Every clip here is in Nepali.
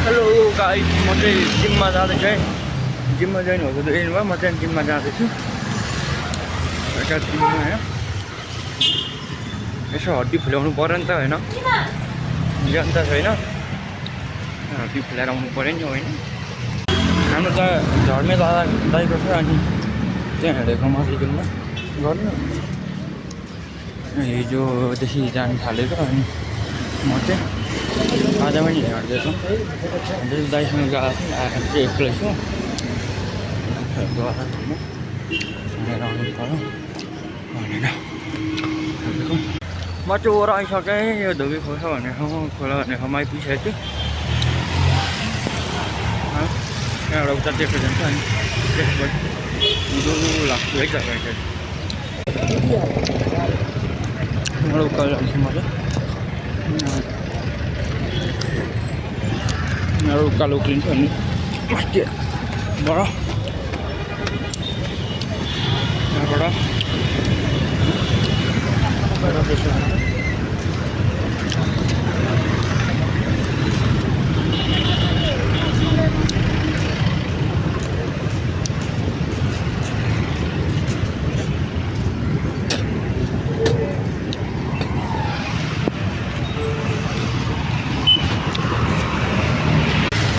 हेलो गाइस, म चाहिँ जिममा जाँदैछु है। जिममा जोइन भएको त भयो, म चाहिँ जिममा जाँदैछु। एउटा जिममा होइन, यसो हड्डी फुल्याउनु पऱ्यो नि त होइन, ज्यान त छैन, हड्डी फुलाएर आउनु पऱ्यो नि होइन। हाम्रो त झर्ने दाइको छ, अनि त्यहाँ हिँडेको मसिकलमा गर्नु हिजोदेखि जानु थालेको। अनि म चाहिँ आज पनि हिँड्दैछु, दाइसँग गएको थिएँ, आएर चाहिँ एक्लै छु, गएर हिँडेर आउनु पऱ्यो भनेर। म चाहिँ ओर आइसकेँ, यो धोबी खोला भन्ने ठाउँमा आइपुगिसकेको थिएँ। त्यहाँबाट उता देख्नु जान्छ, अनि त्यसपछि हिँड्नु लाग्छु है जग्गा चाहिँ उकालो जान्छु म चाहिँ। उकालो उक्लिन्छु अनि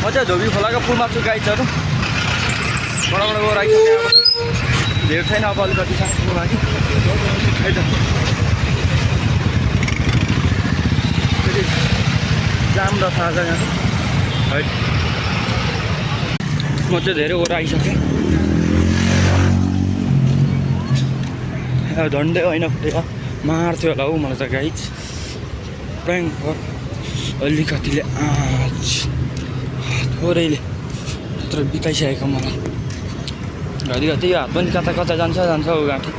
म चाहिँ धोबी खोलाको पुलमा छु गाइजहरू। बडाबाट गएर आइसकेँ, अब धेरै छैन, अब अलिकति छ पुलमा कि है त। फेरि जाम रहेछ आज यहाँ है। म चाहिँ धेरै ओर आइसकेँ, झन्डै होइन फुटेर मार्थ्यो होला हौ मलाई त गाइज। भयङ्कर अलिकतिले थोरैले त्यत्रो बिताइसकेको मलाई। घरिघरि यो हात पनि कता कता जान्छ हौ गाँठी।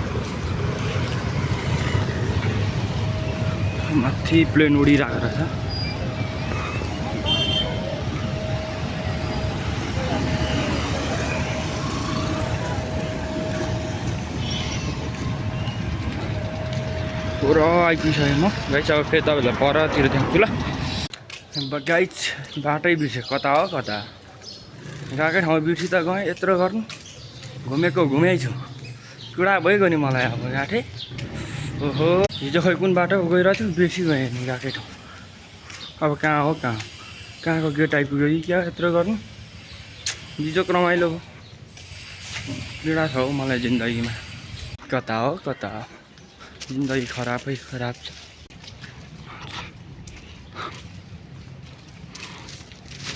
माथि प्लेन उडिरहेको रहेछ। पुरा आइपुगिसकेँ म गाइस। अब फेरि तपाईँहरूलाई परतिर देखाउँछु ल। गाइस बाटै बिर्सेँ, कता हो कता, गएकै ठाउँमा बिर्सी त गएँ। यत्रो गर्नु घुमेको घुमै छु, पुरा भइगयो नि मलाई अब गाँठे। ओहो, हिजो खै कुन बाटो गइरहेको थियो, बिर्सी गएँ नि गएकै ठाउँ। अब कहाँ हो कहाँको गेट आइपुग्यो कि क्या यत्रो गर्नु। हिजोको रमाइलो पीडा छ हौ मलाई जिन्दगीमा। कता हो जिन्दगी खराबै खराब छ।